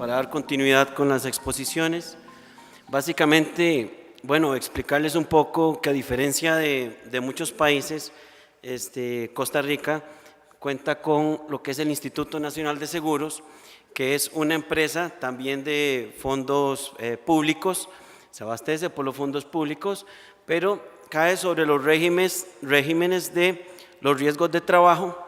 para dar continuidad con las exposiciones. Básicamente, bueno, explicarles un poco que a diferencia de muchos países, Costa Rica cuenta con lo que es el Instituto Nacional de Seguros, que es una empresa también de fondos públicos, se abastece por los fondos públicos, pero cae sobre los regímenes de los riesgos de trabajo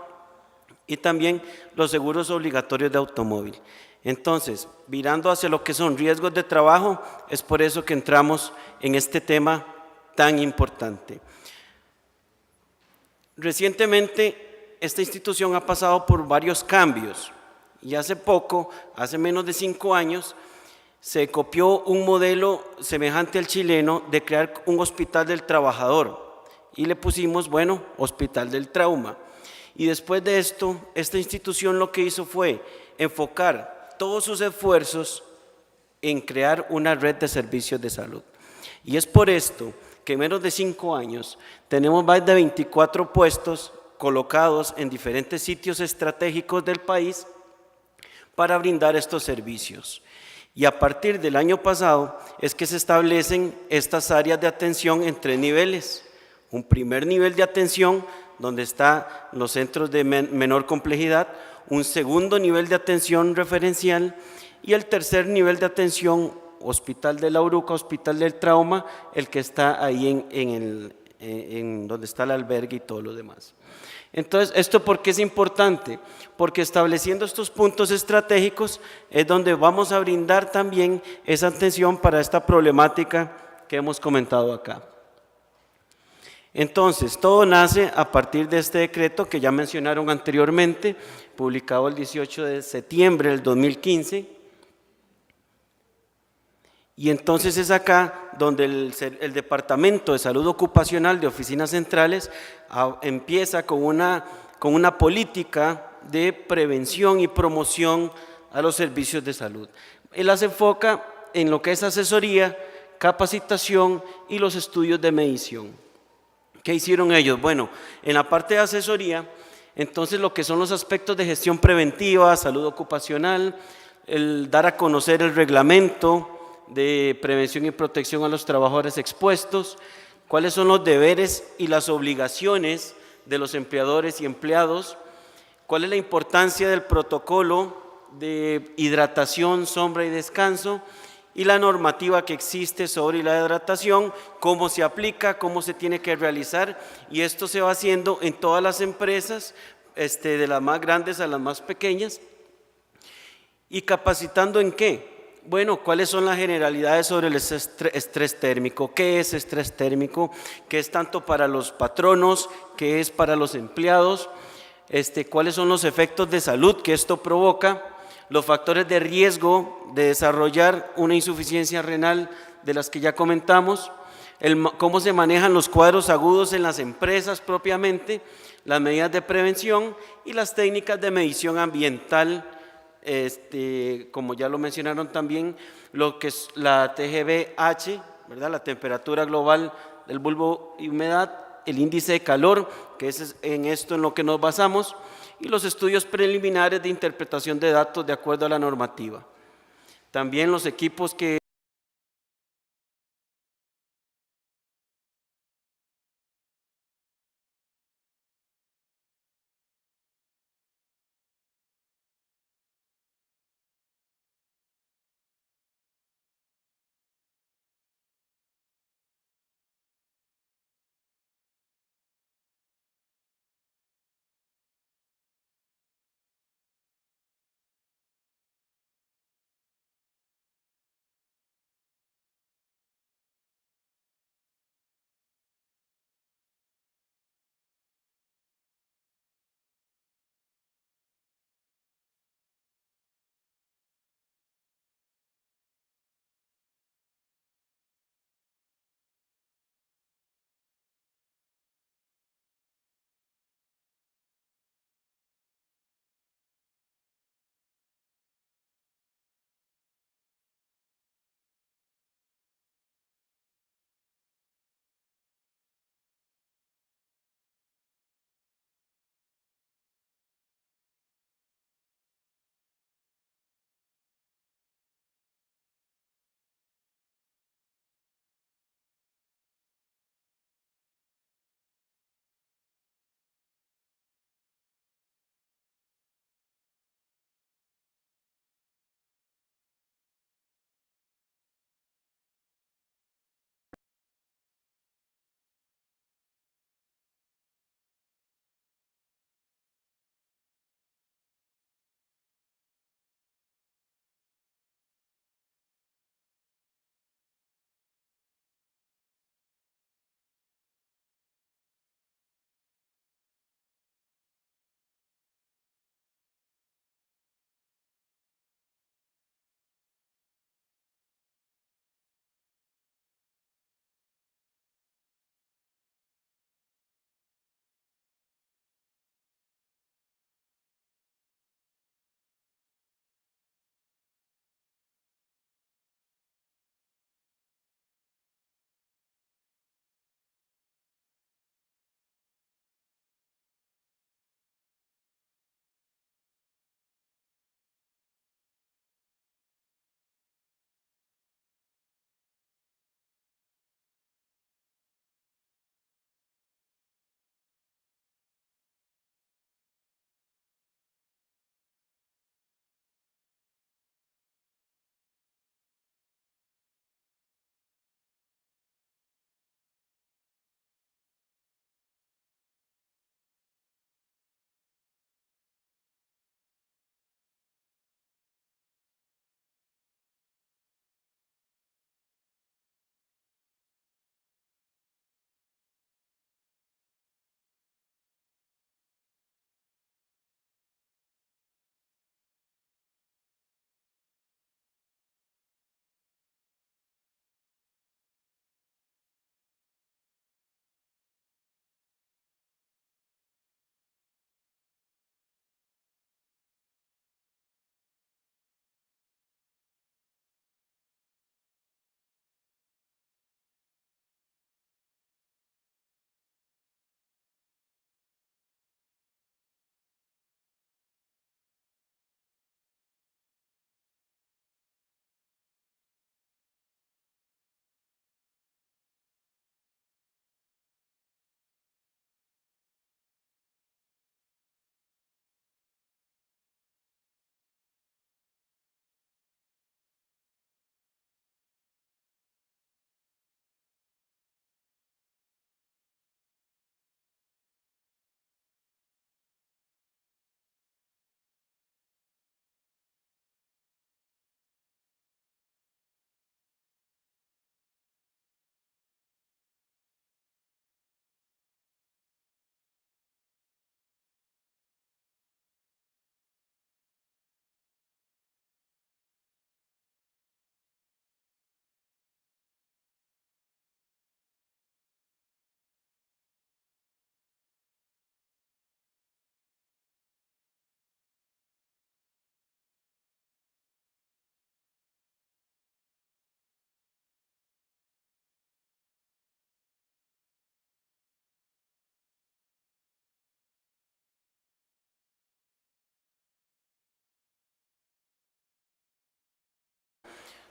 y también los seguros obligatorios de automóvil. Entonces, mirando hacia lo que son riesgos de trabajo, es por eso que entramos en este tema tan importante. Recientemente, esta institución ha pasado por varios cambios y hace poco, hace menos de 5 años, se copió un modelo semejante al chileno de crear un hospital del trabajador y le pusimos, bueno, hospital del trauma. Y después de esto, esta institución lo que hizo fue enfocar todos sus esfuerzos en crear una red de servicios de salud. Y es por esto que en menos de 5 años tenemos más de 24 puestos colocados en diferentes sitios estratégicos del país para brindar estos servicios. Y a partir del año pasado es que se establecen estas áreas de atención en 3 niveles. Un primer nivel de atención donde están los centros de menor complejidad, un segundo nivel de atención referencial y el tercer nivel de atención, Hospital de la Uruca, Hospital del Trauma, el que está ahí en donde está el albergue y todo lo demás. Entonces, ¿esto por qué es importante? Porque estableciendo estos puntos estratégicos es donde vamos a brindar también esa atención para esta problemática que hemos comentado acá. Entonces, todo nace a partir de este decreto que ya mencionaron anteriormente, publicado el 18 de septiembre del 2015. Y entonces es acá donde el Departamento de Salud Ocupacional de Oficinas Centrales empieza con una política de prevención y promoción a los servicios de salud. Él las enfoca en lo que es asesoría, capacitación y los estudios de medición. ¿Qué hicieron ellos? Bueno, en la parte de asesoría, entonces lo que son los aspectos de gestión preventiva, salud ocupacional, el dar a conocer el reglamento de prevención y protección a los trabajadores expuestos, cuáles son los deberes y las obligaciones de los empleadores y empleados, cuál es la importancia del protocolo de hidratación, sombra y descanso, y la normativa que existe sobre la hidratación, cómo se aplica, cómo se tiene que realizar, y esto se va haciendo en todas las empresas, de las más grandes a las más pequeñas. ¿Y capacitando en qué? Bueno, ¿cuáles son las generalidades sobre el estrés térmico? ¿Qué es estrés térmico? ¿Qué es tanto para los patronos? ¿Qué es para los empleados? ¿Cuáles son los efectos de salud que esto provoca? Los factores de riesgo de desarrollar una insuficiencia renal de las que ya comentamos, cómo se manejan los cuadros agudos en las empresas propiamente, las medidas de prevención y las técnicas de medición ambiental, como ya lo mencionaron también, lo que es la TGBH, ¿verdad? La temperatura global del bulbo y humedad, el índice de calor, que es en esto en lo que nos basamos, y los estudios preliminares de interpretación de datos de acuerdo a la normativa. También los equipos que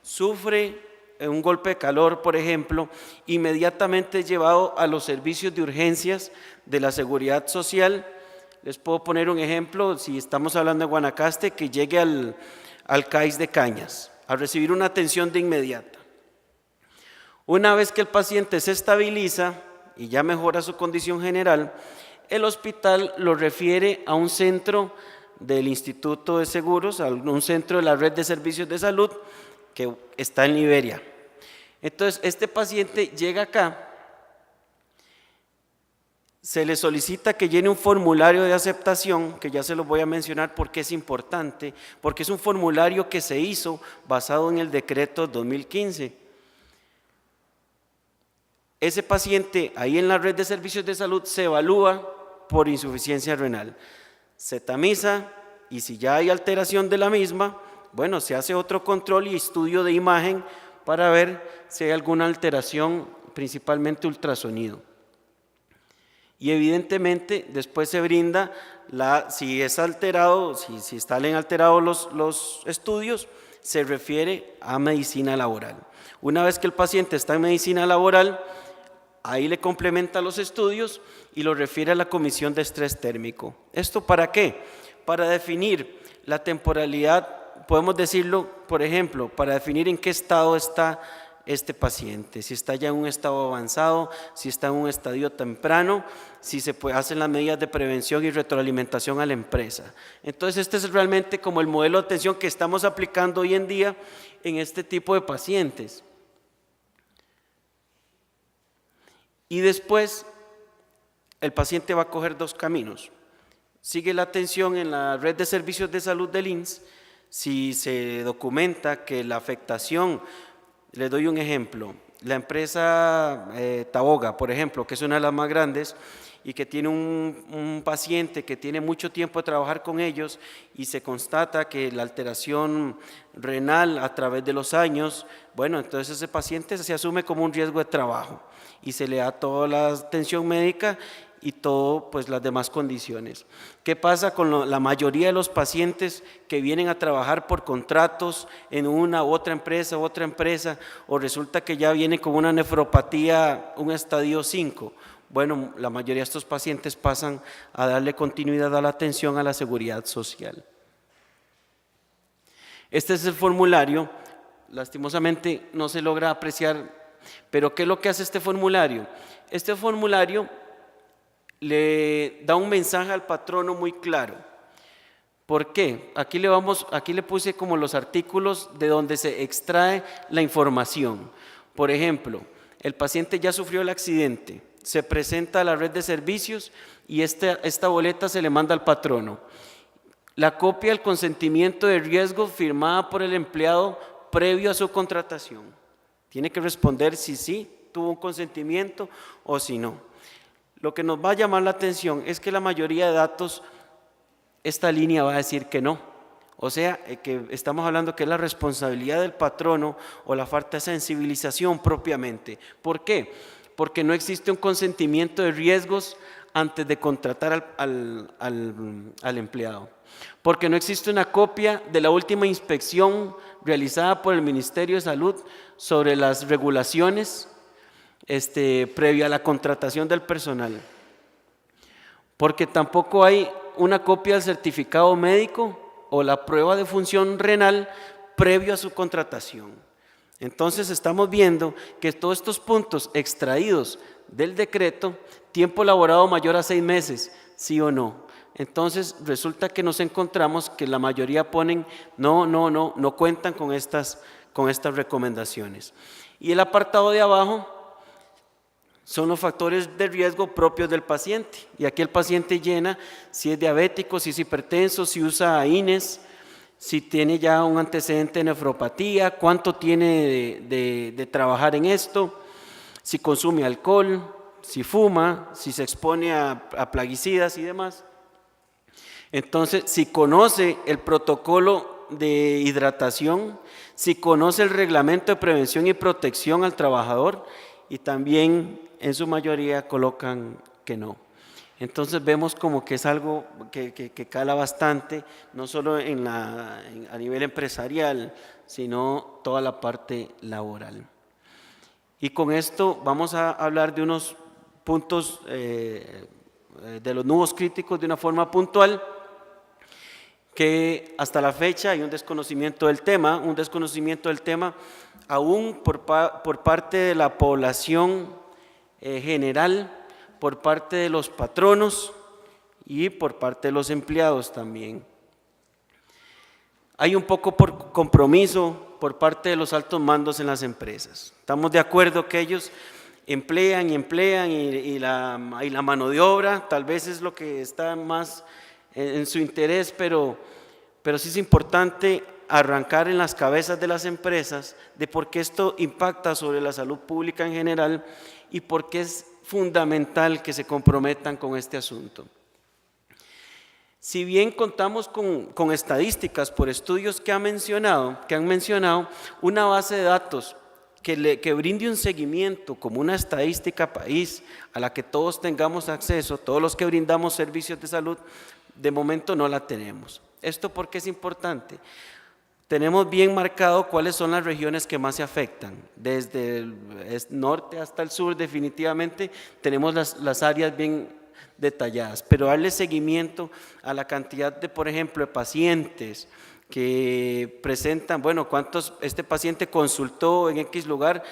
sufre un golpe de calor, por ejemplo, inmediatamente es llevado a los servicios de urgencias de la Seguridad Social. Les puedo poner un ejemplo, si estamos hablando de Guanacaste, que llegue al CAIS de Cañas a recibir una atención de inmediata. Una vez que el paciente se estabiliza y ya mejora su condición general, el hospital lo refiere a un centro del Instituto de Seguros, a un centro de la red de servicios de salud que está en Liberia. Entonces, este paciente llega acá, se le solicita que llene un formulario de aceptación, que ya se lo voy a mencionar porque es importante, porque es un formulario que se hizo basado en el decreto 2015. Ese paciente ahí en la red de servicios de salud se evalúa por insuficiencia renal, se tamiza y si ya hay alteración de la misma, bueno, se hace otro control y estudio de imagen para ver si hay alguna alteración, principalmente ultrasonido. Y evidentemente después se brinda, si es alterado, si salen alterados los estudios, se refiere a medicina laboral. Una vez que el paciente está en medicina laboral, ahí le complementa los estudios y lo refiere a la comisión de estrés térmico. ¿Esto para qué? Para definir la temporalidad, podemos decirlo, por ejemplo, para definir en qué estado está este paciente, si está ya en un estado avanzado, si está en un estadio temprano, si se hacen las medidas de prevención y retroalimentación a la empresa. Entonces, este es realmente como el modelo de atención que estamos aplicando hoy en día en este tipo de pacientes. Y después, el paciente va a coger dos caminos. Sigue la atención en la red de servicios de salud del INSS, si se documenta que la afectación, les doy un ejemplo, la empresa Taboga, por ejemplo, que es una de las más grandes y que tiene un paciente que tiene mucho tiempo de trabajar con ellos y se constata que la alteración renal a través de los años, bueno, entonces ese paciente se asume como un riesgo de trabajo y se le da toda la atención médica y todo, pues las demás condiciones. ¿Qué pasa con la mayoría de los pacientes que vienen a trabajar por contratos en una u otra empresa o resulta que ya vienen con una nefropatía, un estadio 5? Bueno, la mayoría de estos pacientes pasan a darle continuidad a la atención a la seguridad social. Este es el formulario, lastimosamente no se logra apreciar, pero ¿qué es lo que hace este formulario? Este formulario le da un mensaje al patrono muy claro. ¿Por qué? Aquí le puse como los artículos de donde se extrae la información. Por ejemplo, el paciente ya sufrió el accidente, se presenta a la red de servicios y esta boleta se le manda al patrono. La copia del consentimiento de riesgo firmada por el empleado previo a su contratación. Tiene que responder si sí tuvo un consentimiento o si no. Lo que nos va a llamar la atención es que la mayoría de datos, esta línea va a decir que no. O sea, que estamos hablando que es la responsabilidad del patrono o la falta de sensibilización propiamente. ¿Por qué? Porque no existe un consentimiento de riesgos antes de contratar al empleado. Porque no existe una copia de la última inspección realizada por el Ministerio de Salud sobre las regulaciones previo a la contratación del personal, porque tampoco hay una copia del certificado médico o la prueba de función renal previo a su contratación. Entonces estamos viendo que todos estos puntos extraídos del decreto, tiempo laborado mayor a 6 meses, sí o no. Entonces resulta que nos encontramos que la mayoría ponen no cuentan con estas recomendaciones. Y el apartado de abajo son los factores de riesgo propios del paciente. Y aquí el paciente llena si es diabético, si es hipertenso, si usa INES, si tiene ya un antecedente de nefropatía, cuánto tiene de trabajar en esto, si consume alcohol, si fuma, si se expone a plaguicidas y demás. Entonces, si conoce el protocolo de hidratación, si conoce el reglamento de prevención y protección al trabajador, y también en su mayoría colocan que no. Entonces vemos como que es algo que cala bastante, no solo a nivel empresarial, sino toda la parte laboral. Y con esto vamos a hablar de unos puntos de los nuevos críticos de una forma puntual, que hasta la fecha hay un desconocimiento del tema aún por parte de la población general, por parte de los patronos y por parte de los empleados también. Hay un poco por compromiso por parte de los altos mandos en las empresas. Estamos de acuerdo que ellos emplean y la mano de obra tal vez es lo que está más en su interés, pero sí es importante arrancar en las cabezas de las empresas de por qué esto impacta sobre la salud pública en general y por qué es fundamental que se comprometan con este asunto. Si bien contamos con estadísticas por estudios que han mencionado una base de datos que brinde un seguimiento como una estadística país a la que todos tengamos acceso, todos los que brindamos servicios de salud, de momento no la tenemos. ¿Esto por qué es importante? Tenemos bien marcado cuáles son las regiones que más se afectan. Desde el norte hasta el sur definitivamente tenemos las áreas bien detalladas, pero darle seguimiento a la cantidad de, por ejemplo, de pacientes que presentan, bueno, cuántos este paciente consultó en X lugar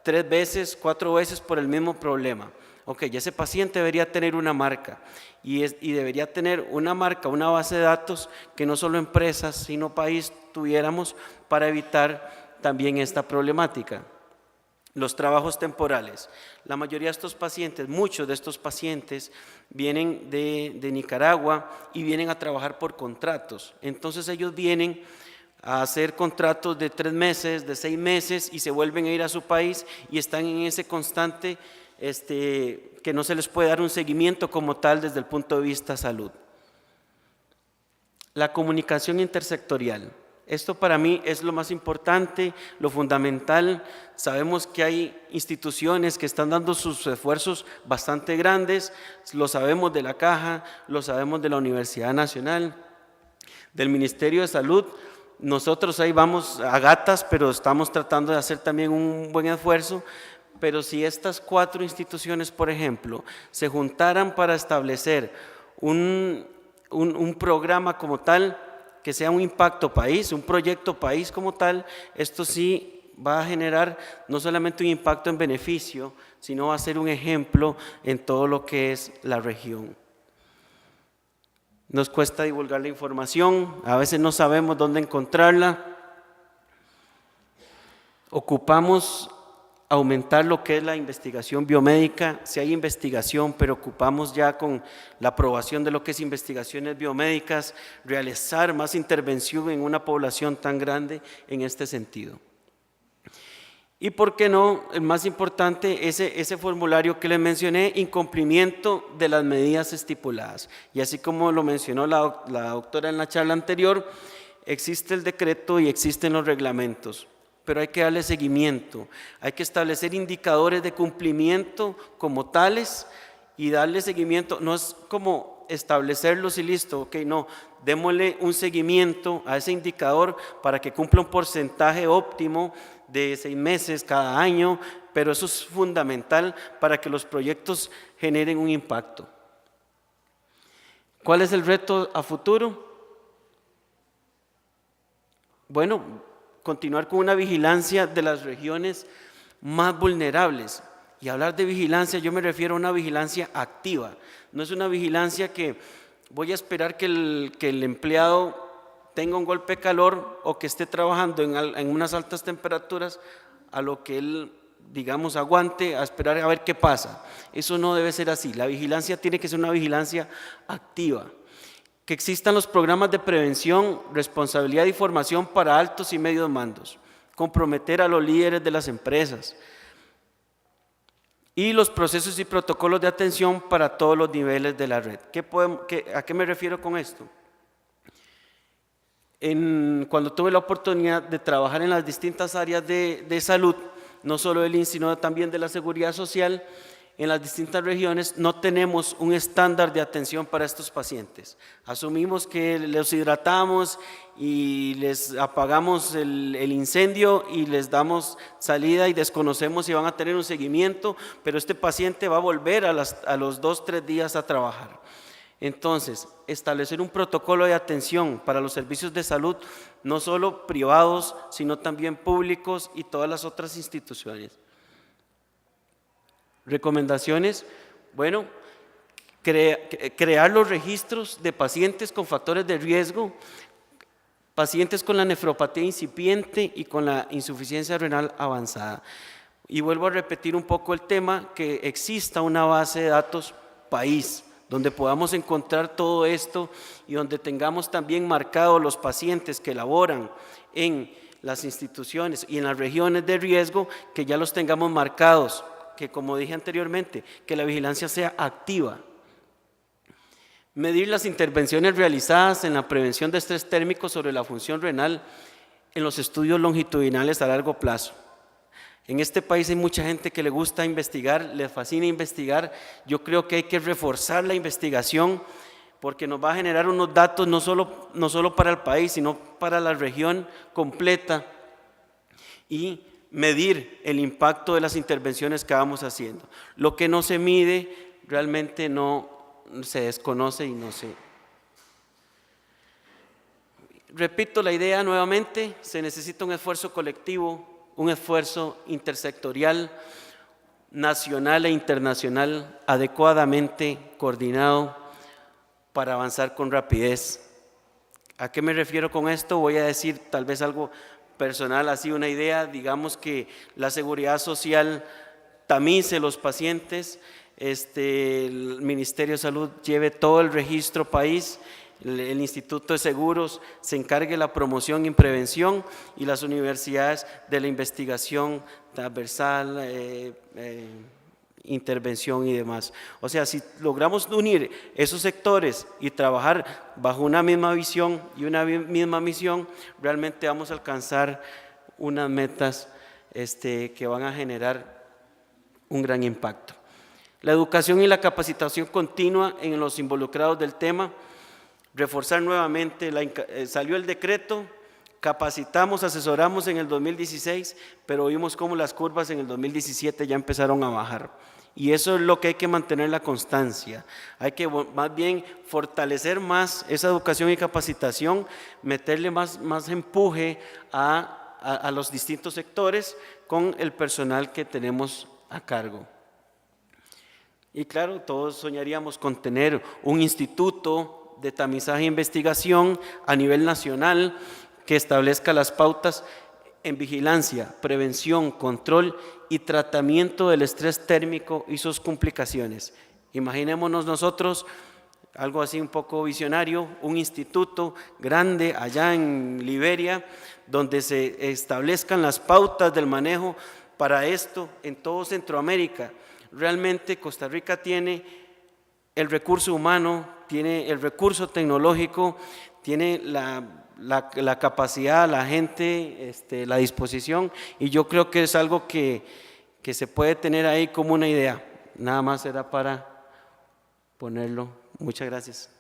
3 veces, 4 veces por el mismo problema. Ok, ya ese paciente debería tener una marca y debería tener una marca, una base de datos que no solo empresas, sino país tuviéramos para evitar también esta problemática. Los trabajos temporales. La mayoría de estos pacientes, muchos de estos pacientes vienen de Nicaragua y vienen a trabajar por contratos. Entonces ellos vienen a hacer contratos de 3 meses, de 6 meses y se vuelven a ir a su país y están en ese constante que no se les puede dar un seguimiento como tal desde el punto de vista salud. La comunicación intersectorial. Esto para mí es lo más importante, lo fundamental. Sabemos que hay instituciones que están dando sus esfuerzos bastante grandes, lo sabemos de la Caja, lo sabemos de la Universidad Nacional, del Ministerio de Salud. Nosotros ahí vamos a gatas, pero estamos tratando de hacer también un buen esfuerzo. Pero si estas 4 instituciones, por ejemplo, se juntaran para establecer un programa como tal, que sea un impacto país, un proyecto país como tal, esto sí va a generar no solamente un impacto en beneficio, sino va a ser un ejemplo en todo lo que es la región. Nos cuesta divulgar la información, a veces no sabemos dónde encontrarla. Ocupamos aumentar lo que es la investigación biomédica. Si hay investigación, pero ocupamos ya con la aprobación de lo que es investigaciones biomédicas, realizar más intervención en una población tan grande en este sentido. Y por qué no, el más importante, ese formulario que les mencioné, incumplimiento de las medidas estipuladas. Y así como lo mencionó la doctora en la charla anterior, existe el decreto y existen los reglamentos, pero hay que darle seguimiento, hay que establecer indicadores de cumplimiento como tales y darle seguimiento. No es como establecerlos y listo, ok, no, démosle un seguimiento a ese indicador para que cumpla un porcentaje óptimo de 6 meses cada año, pero eso es fundamental para que los proyectos generen un impacto. ¿Cuál es el reto a futuro? Bueno, continuar con una vigilancia de las regiones más vulnerables. Y hablar de vigilancia, yo me refiero a una vigilancia activa. No es una vigilancia que voy a esperar que el empleado tenga un golpe de calor o que esté trabajando en unas altas temperaturas, a lo que él, digamos, aguante a esperar a ver qué pasa. Eso no debe ser así. La vigilancia tiene que ser una vigilancia activa. Que existan los programas de prevención, responsabilidad y formación para altos y medios mandos, comprometer a los líderes de las empresas y los procesos y protocolos de atención para todos los niveles de la red. ¿A qué me refiero con esto? Cuando tuve la oportunidad de trabajar en las distintas áreas de salud, no solo del INS, sino también de la seguridad social, en las distintas regiones no tenemos un estándar de atención para estos pacientes. Asumimos que los hidratamos y les apagamos el incendio y les damos salida y desconocemos si van a tener un seguimiento, pero este paciente va a volver a los 2-3 días a trabajar. Entonces, establecer un protocolo de atención para los servicios de salud, no solo privados, sino también públicos y todas las otras instituciones. Recomendaciones, bueno, crear los registros de pacientes con factores de riesgo, pacientes con la nefropatía incipiente y con la insuficiencia renal avanzada. Y vuelvo a repetir un poco el tema, que exista una base de datos país, donde podamos encontrar todo esto y donde tengamos también marcados los pacientes que laboran en las instituciones y en las regiones de riesgo, que ya los tengamos marcados, que como dije anteriormente, que la vigilancia sea activa. Medir las intervenciones realizadas en la prevención de estrés térmico sobre la función renal en los estudios longitudinales a largo plazo. En este país hay mucha gente que le gusta investigar, le fascina investigar. Yo creo que hay que reforzar la investigación porque nos va a generar unos datos no solo para el país, sino para la región completa, y medir el impacto de las intervenciones que vamos haciendo. Lo que no se mide realmente no se desconoce y no se... Repito la idea nuevamente, se necesita un esfuerzo colectivo, un esfuerzo intersectorial, nacional e internacional, adecuadamente coordinado para avanzar con rapidez. ¿A qué me refiero con esto? Voy a decir tal vez algo personal, así una idea, digamos que la seguridad social tamice los pacientes, el Ministerio de Salud lleve todo el registro país, el Instituto de Seguros se encargue de la promoción y prevención y las universidades de la investigación transversal, intervención y demás. O sea, si logramos unir esos sectores y trabajar bajo una misma visión y una misma misión, realmente vamos a alcanzar unas metas que van a generar un gran impacto. La educación y la capacitación continua en los involucrados del tema. Reforzar nuevamente, salió el decreto, capacitamos, asesoramos en el 2016, pero vimos cómo las curvas en el 2017 ya empezaron a bajar. Y eso es lo que hay que mantener, la constancia. Hay que más bien fortalecer más esa educación y capacitación, meterle más empuje a los distintos sectores con el personal que tenemos a cargo. Y claro, todos soñaríamos con tener un instituto de tamizaje e investigación a nivel nacional que establezca las pautas en vigilancia, prevención, control y tratamiento del estrés térmico y sus complicaciones. Imaginémonos nosotros, algo así un poco visionario, un instituto grande allá en Liberia, donde se establezcan las pautas del manejo para esto en todo Centroamérica. Realmente Costa Rica tiene el recurso humano, tiene el recurso tecnológico, tiene la capacidad, la gente, la disposición, y yo creo que es algo que se puede tener ahí como una idea. Nada más era para ponerlo. Muchas gracias.